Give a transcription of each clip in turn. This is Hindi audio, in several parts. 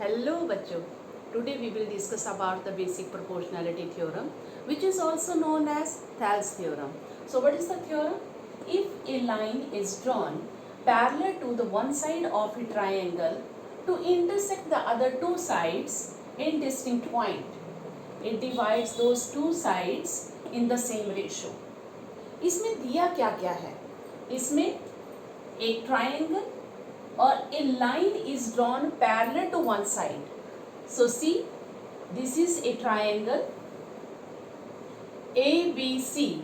Hello bachcho. Today we will discuss about the basic proportionality theorem, which is also known as Thales theorem. So what is the theorem? If a line is drawn parallel to the one side of a triangle to intersect the other two sides in distinct point, it divides those two sides in the same ratio. इसमें दिया क्या क्या है? इसमें एक triangle or a line is drawn parallel to one side. So see, this is a triangle. ABC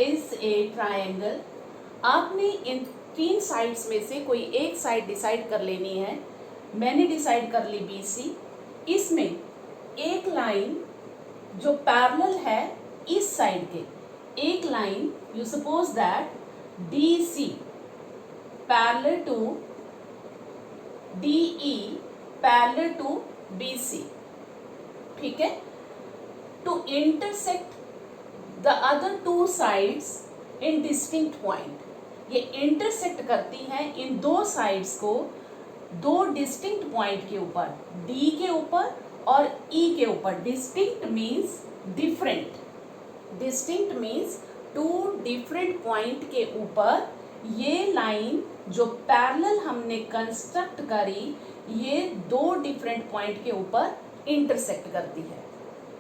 is a triangle. आपने इन तीन साइड्स में से कोई एक साइड डिसाइड कर लेनी है. मैंने डिसाइड कर ली BC. इसमें एक लाइन जो पैरेलल है इस साइड के, एक line you suppose that DC parallel to DE parallel to BC, ठीक है. To intersect the other two sides in distinct point, ये intersect करती हैं इन दो sides को दो distinct point के ऊपर, D के ऊपर और E के ऊपर. Distinct means different. Distinct means two different point के ऊपर ये लाइन जो पैरेलल हमने कंस्ट्रक्ट करी, ये दो डिफरेंट पॉइंट के ऊपर इंटरसेक्ट करती है.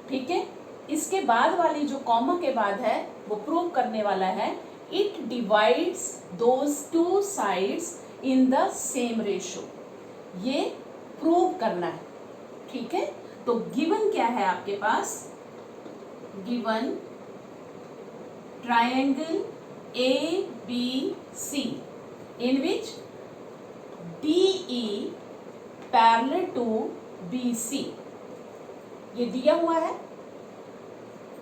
ठीक है. इसके बाद वाली जो कॉमा के बाद है वो प्रूव करने वाला है. It divides those two sides in the same ratio. ये प्रूव करना है. ठीक है. तो गिवन क्या है आपके पास? Given triangle ABC in which DE parallel to BC, ये दिया हुआ है.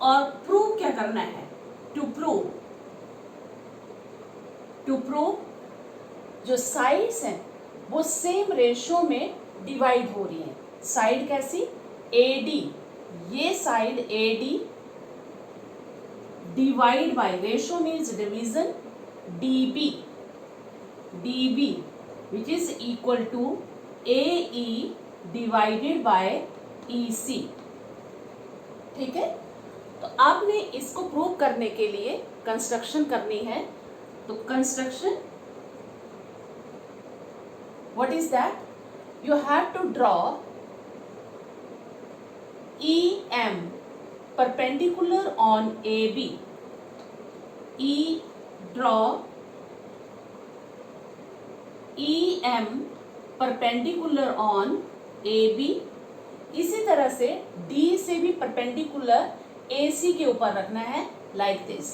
और प्रूव क्या करना है? टू प्रूव जो साइड्स हैं वो सेम रेशियो में डिवाइड हो रही हैं. साइड कैसी? AD, ये side AD divide by, ratio means division, DB which is equal to AE divided by EC. ठीक है. तो आपने इसको प्रूव करने के लिए कंस्ट्रक्शन करनी है. तो construction what is that? You have to draw EM perpendicular on AB. Draw EM perpendicular on AB. इसी तरह से D से भी परपेंडिकुलर AC के ऊपर रखना है, लाइक दिस.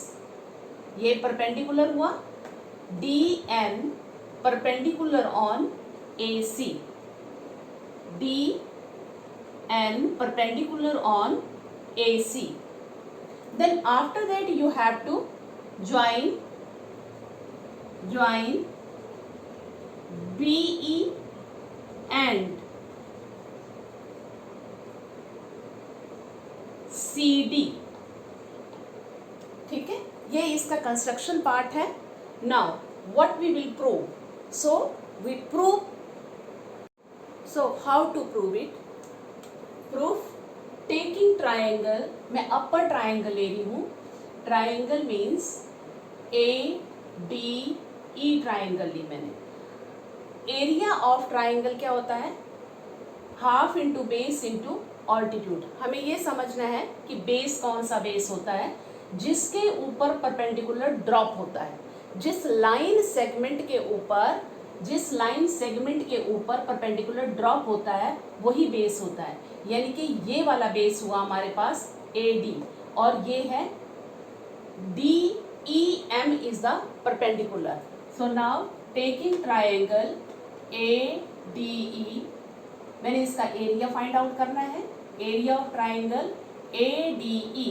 ये परपेंडिकुलर हुआ. DN perpendicular on AC. DN perpendicular on AC. Then after that you have to join BE and CD. ठीक है. ये इसका कंस्ट्रक्शन पार्ट है. Now what we will prove? So we prove. So how to prove it? Proof taking triangle. मैं अपर ट्रायंगल ले रही हूँ. ट्रायंगल मीन्स ADE ट्रायंगल ली मैंने. एरिया ऑफ ट्रायंगल क्या होता है? Half into base into altitude. हमें ये समझना है कि बेस कौन सा बेस होता है? जिसके ऊपर परपेंडिकुलर ड्रॉप होता है. जिस लाइन सेगमेंट के ऊपर परपेंडिकुलर ड्रॉप होता है वही बेस होता है. यानी कि ये वाला बेस हुआ हमारे पास AD और ये है DEM is the perpendicular. So now taking triangle ADE, मैंने इसका एरिया फाइंड आउट करना है. Area of triangle ADE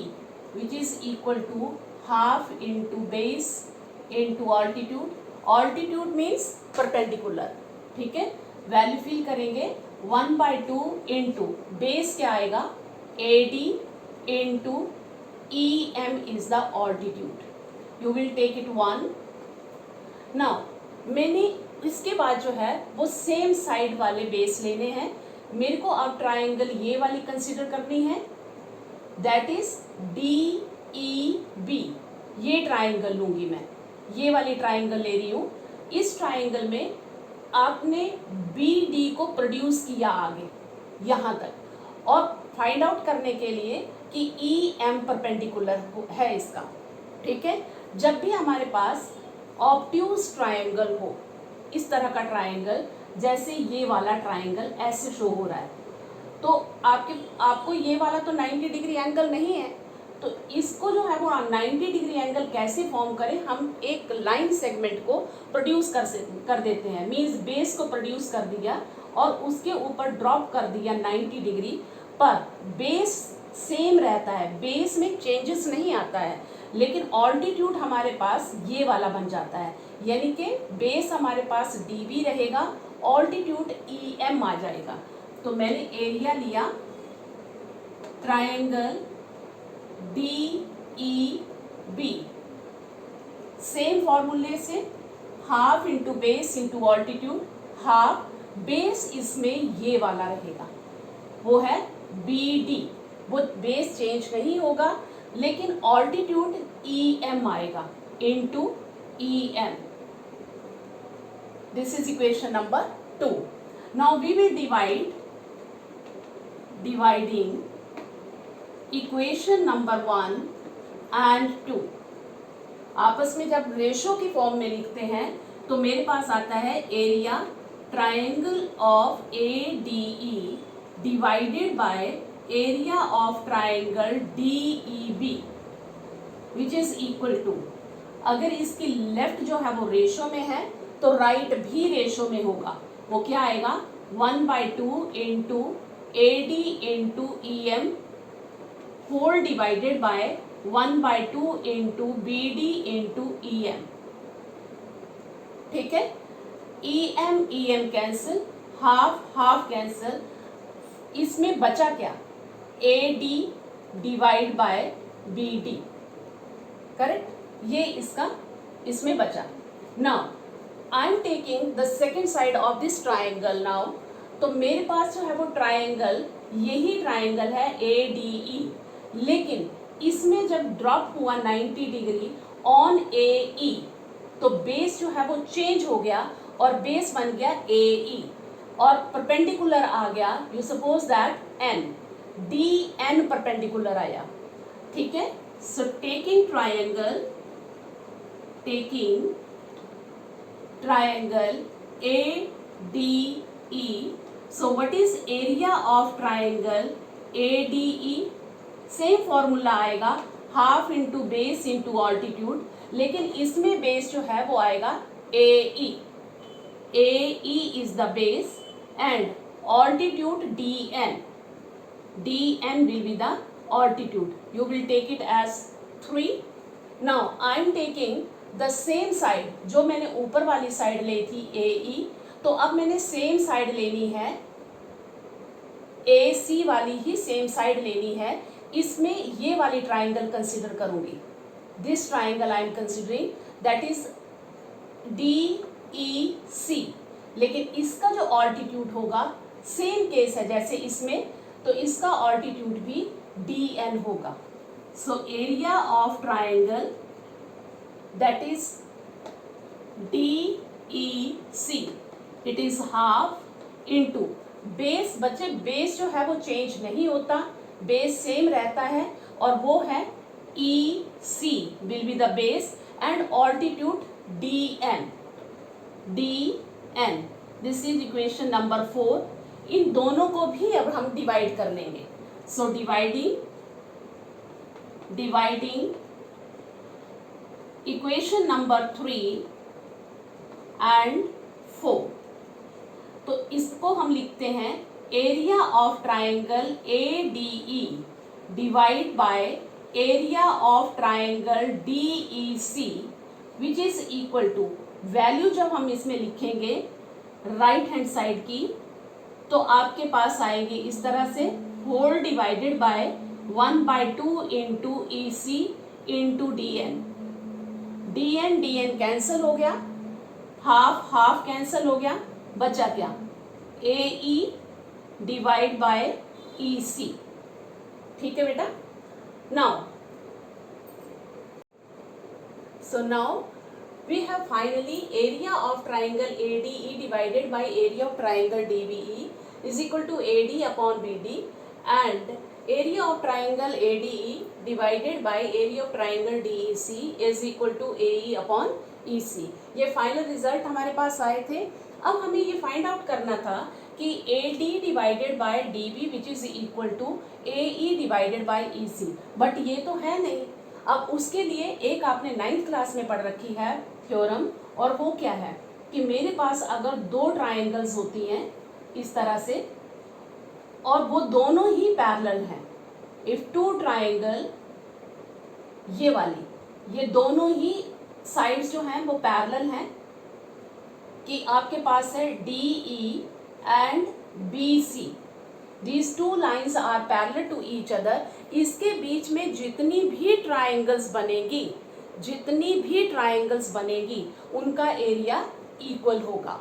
which is equal to half into base into altitude. Altitude means perpendicular. ठीक है. वैल्यू फिल करेंगे. 1/2 इंटू बेस क्या आएगा? AD into EM is the altitude. You will take it 1. Now मैंने इसके बाद जो है वो सेम साइड वाले बेस लेने हैं. मेरे को अब ट्राइंगल ये वाली कंसिडर करनी है, दैट इज DEB। ये ट्राइंगल लूंगी मैं, ये वाली ट्राइंगल ले रही हूँ। इस ट्राइंगल में आपने BD को प्रोड्यूस किया आगे यहाँ तक, और फाइंड आउट करने के लिए कि EM परपेंडिकुलर है इसका, ठीक है। जब भी हमारे पास ऑब्ट्यूज ट्राइंगल हो, इस तरह का ट्राइंगल, जैसे ये वाला ट्राइंगल ऐसे शो हो रहा है, तो आपको ये वाला तो 90 डिग्री एंगल नहीं है, तो इसको जो है वो 90 डिग्री एंगल कैसे फॉर्म करें, हम एक लाइन सेगमेंट को प्रोड्यूस कर देते हैं। मींस बेस को प्रोड्यूस कर दिया और उसके ऊपर ड्रॉप कर दिया 90 डिग्री, पर बेस सेम रहता है, बेस में चेंजेस नहीं आता है, लेकिन ऑल्टीट्यूड हमारे पास ये वाला बन जाता है, यानी कि बेस हमारे पास DB रहेगा, ऑल्टीट्यूड EM आ जाएगा। तो मैंने एरिया लिया ट्राइंगल DEB, सेम फॉर्मूले से half into base into altitude, half base इसमें ये वाला रहेगा, वो है BD, वो बेस चेंज नहीं होगा, लेकिन ऑल्टीट्यूड EM आएगा into EM। This is equation number 2। Now we will dividing equation number 1 and 2। आपस में जब रेशो की फॉर्म में लिखते हैं तो मेरे पास आता है area triangle of ADE divided by area of triangle DEB which is equal to, अगर इसकी लेफ्ट जो है वो रेशो में है तो राइट भी रेशो में होगा। वो क्या आएगा, 1/2 into AD into EM whole divided by 1/2 into BD into EM, ठीक है। EM कैंसिल, हाफ कैंसिल, इसमें बचा क्या, AD divide by BD, correct, ये इसका इसमें बचा। Now I am taking the second side of this triangle now, तो मेरे पास जो है वो ट्राइंगल, यही ट्राइंगल है ADE, लेकिन इसमें जब ड्रॉप हुआ 90 डिग्री ऑन AE, तो बेस जो है वो चेंज हो गया और बेस बन गया AE, और परपेंडिकुलर आ गया, you suppose that N, DN perpendicular आया, ठीक है। So taking triangle ADE, so what is area of triangle ADE, same formula आएगा, half into base into altitude, लेकिन इसमें बेस जो है वो आएगा AE is the base and altitude DN will be the altitude, you will take it as 3। now I am taking the same side, जो मैंने ऊपर वाली साइड ली थी AE, तो अब मैंने सेम साइड लेनी है, AC वाली ही सेम साइड लेनी है। इसमें ये वाली ट्राइंगल कंसीडर करूंगी, this triangle I am considering, that is DEC, लेकिन इसका जो ऑल्टीट्यूड होगा सेम केस है जैसे इसमें, तो इसका ऑल्टीट्यूड भी DN होगा। So area of triangle that is DEC, it is half into base, बच्चे बेस जो है वो चेंज नहीं होता, बेस सेम रहता है, और वो है EC will be the base and altitude DN। This is equation number 4। इन दोनों को भी अब हम डिवाइड कर लेंगे। So dividing equation number 3 and 4, तो इसको हम लिखते हैं area of triangle ADE divide by area of triangle DEC which is equal to, value जब हम इसमें लिखेंगे राइट हैंड साइड की, तो आपके पास आएगी इस तरह से, whole divided by 1/2 into EC into DN cancel हो गया, हाफ कैंसिल हो गया, बचा क्या, AE डिवाइड बाय EC। ठीक है बेटा। Now we have finally area of triangle ADE divided by area of triangle DBE is equal to AD upon BD, and area of triangle ADE divided by area of triangle DEC is equal to AE upon EC। ये फाइनल रिजल्ट हमारे पास आए थे। अब हमें ये फाइंड आउट करना था कि AD divided by DB which is equal to AE divided by EC, but ये तो है नहीं। अब उसके लिए एक आपने 9th क्लास में पढ़ रखी है थ्योरम, और वो क्या है कि मेरे पास अगर दो ट्राइंगल्स होती हैं इस तरह से और वो दोनों ही पैरेलल हैं, इफ टू ट्राइंगल, ये वाली, ये दोनों ही साइड्स जो हैं वो पैरेलल हैं, कि आपके पास है DE and BC, these two lines are parallel to each other, इसके बीच में जितनी भी ट्राइंगल्स बनेगी उनका एरिया इक्वल होगा।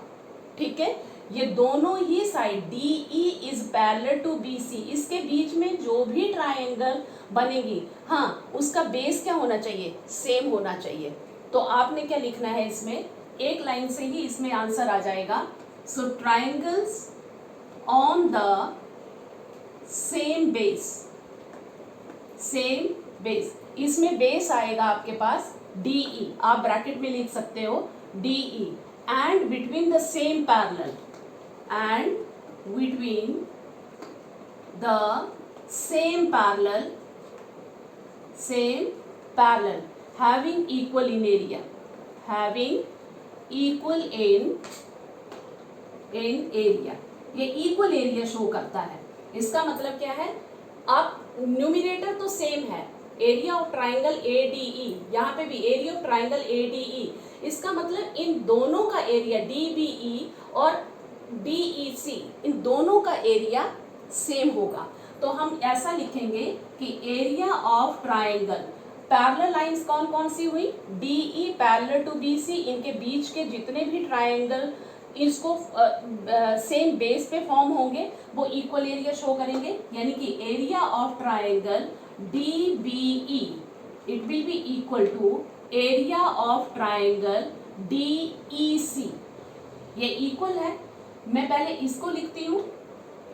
ठीक है, ये दोनों ही side DE is parallel to BC, इसके बीच में जो भी ट्राइंगल बनेगी, हाँ, उसका बेस क्या होना चाहिए, सेम होना चाहिए। तो आपने क्या लिखना है इसमें, एक लाइन से ही इसमें आंसर आ जाएगा। So triangles on the same base, इसमें बेस आएगा आपके पास DE, आप ब्रैकेट में लिख सकते हो DE, and between the same parallel, having equal in area, ये इक्वल एरिया शो करता है। इसका मतलब क्या है, आप न्यूमिनेटर तो सेम है, एरिया ऑफ ट्राइंगल ADE, यहाँ पे भी एरिया ऑफ ट्राइंगल ADE, इसका मतलब इन दोनों का एरिया DBE और DEC, इन दोनों का एरिया सेम होगा। तो हम ऐसा लिखेंगे कि area of triangle, parallel lines कौन कौन सी हुई, DE पैरेलल टू BC, इनके बीच के जितने भी ट्राइंगल इसको सेम बेस पे फॉर्म होंगे वो इक्वल एरिया शो करेंगे, यानी कि area of triangle DBE it will be equal to area of triangle DEC। ये इक्वल है, मैं पहले इसको लिखती हूँ,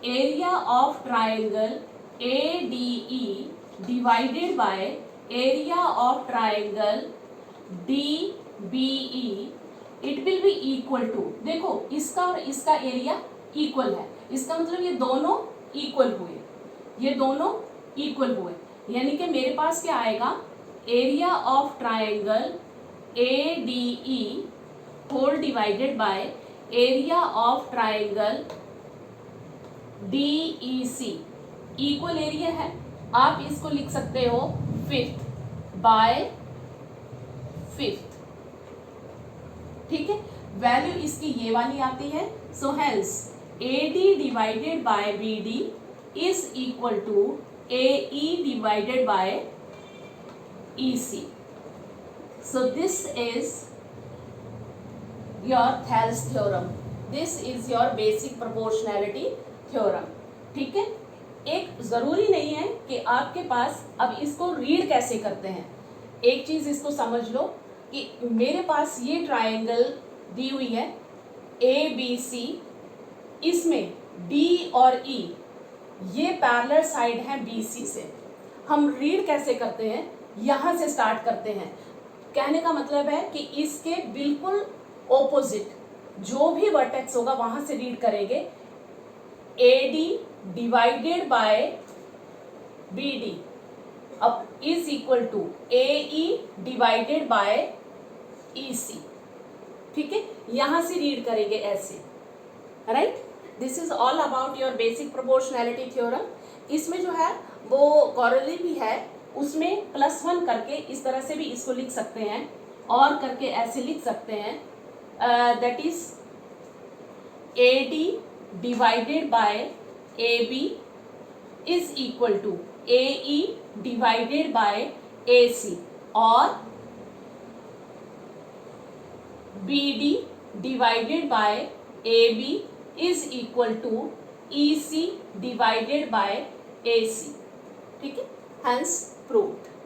area of triangle ADE divided by area of triangle DBE, it will be equal to, देखो इसका और इसका एरिया इक्वल है, इसका मतलब ये दोनों इक्वल हुए, यानी कि मेरे पास क्या आएगा, area of triangle ADE whole divided by area of triangle DEC, equal area है, आप इसको लिख सकते हो 5th बाय 5th। ठीक है, वैल्यू इसकी ये वाली आती है। So hence AD divided by BD is equal to AE divided by EC। So this is your Thales theorem, this is your basic proportionality theorem. ठीक है, एक जरूरी नहीं है कि आपके पास, अब इसको रीड कैसे करते हैं, एक चीज इसको समझ लो कि मेरे पास ये ट्राइंगल दी हुई है ABC, इसमें D और E ये पैरेलल साइड है BC से। हम रीड कैसे करते हैं, यहाँ से स्टार्ट करते हैं। कहने का मतलब है कि इसके बिल्कुल ऑपोजिट जो भी वर्टेक्स होगा वहां से रीड करेंगे, AD डिवाइडेड बाय BD अब is equal to AE divided by EC। ठीक है, यहां से रीड करेंगे ऐसे, right. This is all about your basic proportionality theorem. इसमें जो है वो कॉरली भी है, उसमें +1 करके इस तरह से भी इसको लिख सकते हैं, और करके ऐसे लिख सकते हैं, that is AD divided by AB is equal to AE divided by AC, और BD divided by AB is equal to EC divided by AC. ठीक है, hence proved.